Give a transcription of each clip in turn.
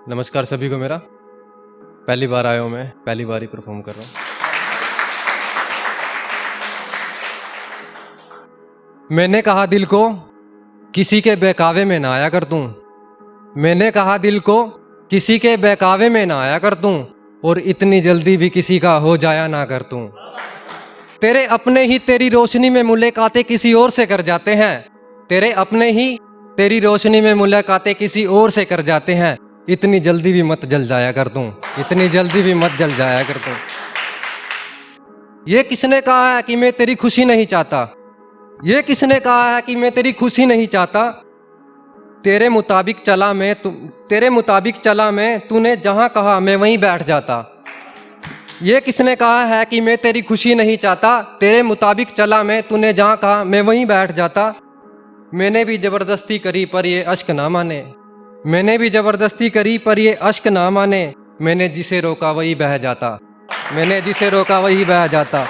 नमस्कार सभी को मेरा। पहली बार आया हूँ, मैं पहली बार ही परफॉर्म कर रहा हूँ। मैंने कहा दिल को किसी के बहकावे में ना आया कर तू। मैंने कहा दिल को किसी के बहकावे में ना आया कर तू, और इतनी जल्दी भी किसी का हो जाया ना कर तू। तेरे अपने ही तेरी रोशनी में मुलाकातें किसी और से कर जाते हैं। तेरे अपने ही तेरी रोशनी में मुलाकातें किसी और से कर जाते हैं। इतनी जल्दी भी मत जल जाया कर तू, इतनी जल्दी भी मत जल जाया कर तू। ये किसने कहा है कि मैं तेरी खुशी नहीं चाहता? ये किसने कहा है कि मैं तेरी खुशी नहीं चाहता? तेरे मुताबिक चला मैं, तूने जहां कहा मैं वहीं बैठ जाता। ये किसने कहा है कि मैं तेरी खुशी नहीं चाहता? तेरे मुताबिक चला मैं, तूने जहां कहा मैं वहीं बैठ जाता। मैंने भी जबरदस्ती करी पर ये अश्क ना माने। मैंने भी जबरदस्ती करी पर ये अश्क ना माने। मैंने जिसे रोका वही बह जाता। मैंने जिसे रोका वही बह जाता।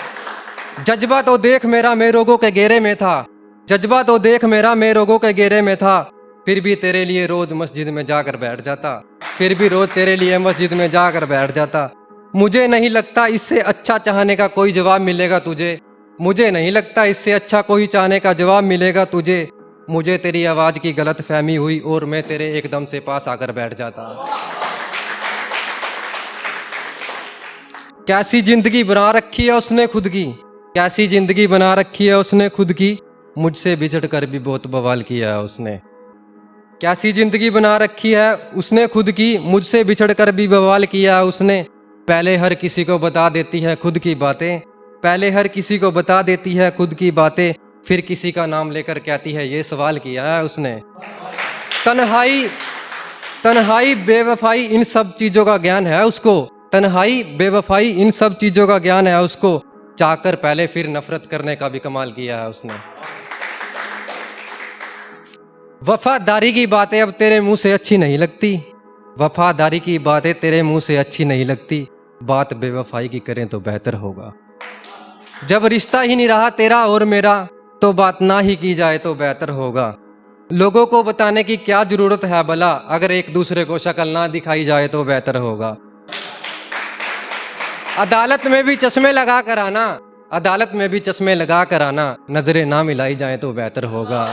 जज्बा तो देख मेरा मैं रोगों के घेरे में था। जज्बा तो देख मेरा मैं रोगों के घेरे में था। फिर भी तेरे लिए रोज मस्जिद में जाकर बैठ जाता। फिर भी रोज तेरे लिए मस्जिद में जाकर बैठ जाता। मुझे नहीं लगता इससे अच्छा चाहने का कोई जवाब मिलेगा तुझे। मुझे नहीं लगता इससे अच्छा कोई चाहने का जवाब मिलेगा तुझे। मुझे तेरी आवाज की गलत फहमी हुई और मैं तेरे एकदम से पास आकर बैठ जाता। कैसी जिंदगी बना रखी है उसने खुद की। कैसी जिंदगी बना रखी है उसने खुद की। मुझसे बिछड़ कर भी बहुत बवाल किया है उसने। कैसी जिंदगी बना रखी है उसने खुद की। मुझसे बिछड़ कर भी बवाल किया है उसने। पहले हर किसी को बता देती है खुद की बातें। पहले हर किसी को बता देती है खुद की बातें। फिर किसी का नाम लेकर कहती है ये सवाल किया है उसने। तन्हाई बेवफाई इन सब चीजों का ज्ञान है उसको। तन्हाई बेवफाई इन सब चीजों का ज्ञान है उसको। चाहकर पहले फिर नफरत करने का भी कमाल किया है उसने। वफादारी की बातें अब तेरे मुंह से अच्छी नहीं लगती। वफादारी की बातें तेरे मुंह से अच्छी नहीं लगती। बात बेवफाई की करें तो बेहतर होगा। जब रिश्ता ही नहीं रहा तेरा और मेरा, तो बात ना ही की जाए तो बेहतर होगा। लोगों को बताने की क्या जरूरत है भला, अगर एक दूसरे को शक्ल ना दिखाई जाए तो बेहतर होगा। अदालत में भी चश्मे लगा कर आना। अदालत में भी चश्मे लगा कर आना। नजरें ना मिलाई जाए तो बेहतर होगा।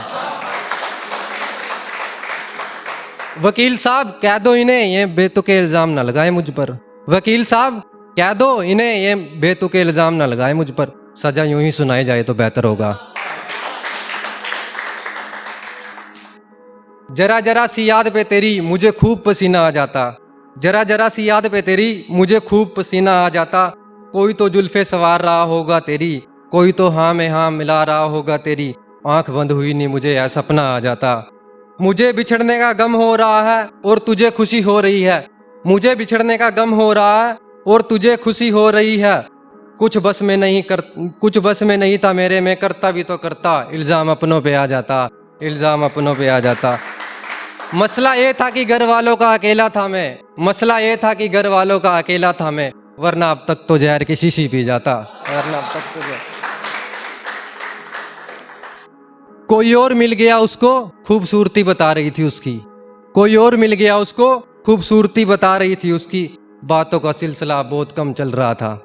वकील साहब कह दो इन्हें ये बेतुके इल्जाम ना लगाए मुझ पर। वकील साहब कह दो इन्हें ये बेतुके इल्जाम ना लगाए मुझ पर। सजा यूं ही सुनाई जाए तो बेहतर होगा। जरा जरा सी याद पे तेरी मुझे खूब पसीना आ जाता। जरा जरा सी याद पे तेरी मुझे खूब पसीना आ जाता। कोई तो जुल्फे सवार रहा होगा तेरी। कोई तो हाँ में हाँ मिला रहा होगा तेरी। आंख बंद हुई नहीं मुझे यह सपना आ जाता। मुझे बिछड़ने का गम हो रहा है और तुझे खुशी हो रही है। मुझे बिछड़ने का गम हो रहा है और तुझे खुशी हो रही है। कुछ बस में नहीं था मेरे, में करता भी तो करता। इल्जाम अपनों पे आ जाता। इल्जाम अपनों पे आ जाता। मसला ये था कि घर वालों का अकेला था मैं। मसला ये था कि घर वालों का अकेला था मैं। वरना अब तक तो जहर की शीशी पी जाता। वरना अब तक तो कोई और मिल गया उसको खूबसूरती बता रही थी उसकी। कोई और मिल गया उसको खूबसूरती बता रही थी उसकी। बातों का सिलसिला बहुत कम चल रहा था।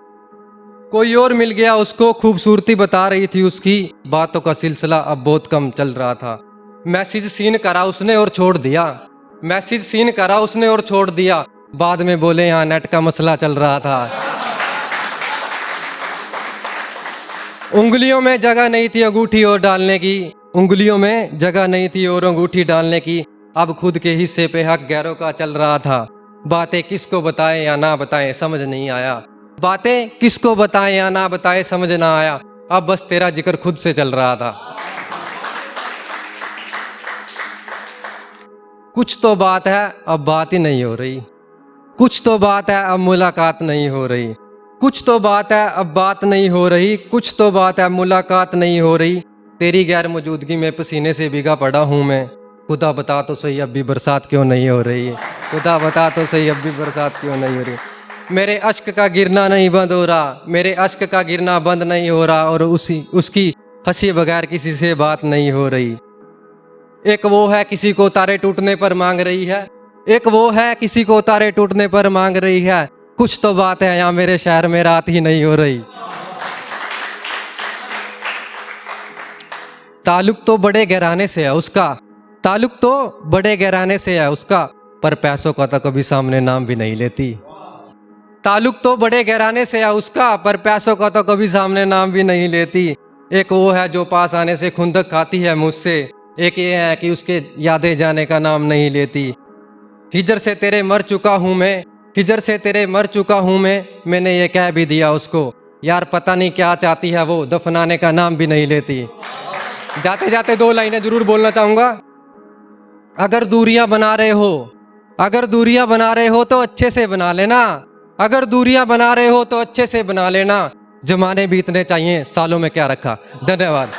कोई और मिल गया उसको खूबसूरती बता रही थी उसकी। बातों का सिलसिला अब बहुत कम चल रहा था। मैसेज सीन करा उसने और छोड़ दिया। मैसेज सीन करा उसने और छोड़ दिया। बाद में बोले यहाँ नेट का मसला चल रहा था। उंगलियों में जगह नहीं थी अंगूठी और डालने की। उंगलियों में जगह नहीं थी और अंगूठी डालने की। अब खुद के हिस्से पे हक गैरों का चल रहा था। बातें किसको बताएं या ना बताएं समझ नहीं आया। बातें किसको बताएं या ना बताएं समझ ना आया। अब बस तेरा जिक्र खुद से चल रहा था। कुछ तो बात है अब बात ही नहीं हो रही। कुछ तो बात है अब मुलाकात नहीं हो रही। कुछ तो बात है अब बात नहीं हो रही। कुछ तो बात है मुलाकात नहीं हो रही। तेरी गैर मौजूदगी में पसीने से भीगा पड़ा हूँ मैं। खुदा बता तो सही अब भी बरसात क्यों नहीं हो रही। खुदा बता तो सही अब भी बरसात क्यों नहीं हो रही। मेरे अश्क का गिरना नहीं बंद हो रहा। मेरे अश्क का गिरना बंद नहीं हो रहा। और उसकी हंसी बगैर किसी से बात नहीं हो रही। एक वो है किसी को तारे टूटने पर मांग रही है। एक वो है किसी को तारे टूटने पर मांग रही है, कुछ तो बात है यहाँ मेरे शहर में रात ही नहीं हो रही। ताल्लुक तो बड़े घराने से है उसका, ताल्लुक तो बड़े घराने से है उसका, पर पैसों का तो कभी सामने नाम भी नहीं लेती। ताल्लुक तो बड़े घराने से है उसका, पर पैसों का तो कभी सामने नाम भी नहीं लेती। एक वो है जो पास आने से खुंदक खाती है मुझसे, एक ये है कि उसके यादें जाने का नाम नहीं लेती। हिजर से तेरे मर चुका हूँ मैं, हिजर से तेरे मर चुका हूँ मैं, मैंने ये कह भी दिया उसको, यार पता नहीं क्या चाहती है वो, दफनाने का नाम भी नहीं लेती। जाते जाते 2 लाइनें जरूर बोलना चाहूँगा। अगर दूरियां बना रहे हो, अगर दूरियां बना रहे हो तो अच्छे से बना लेना, अगर दूरियां बना रहे हो तो अच्छे से बना लेना, जमाने बीतने चाहिए सालों में क्या रखा। धन्यवाद।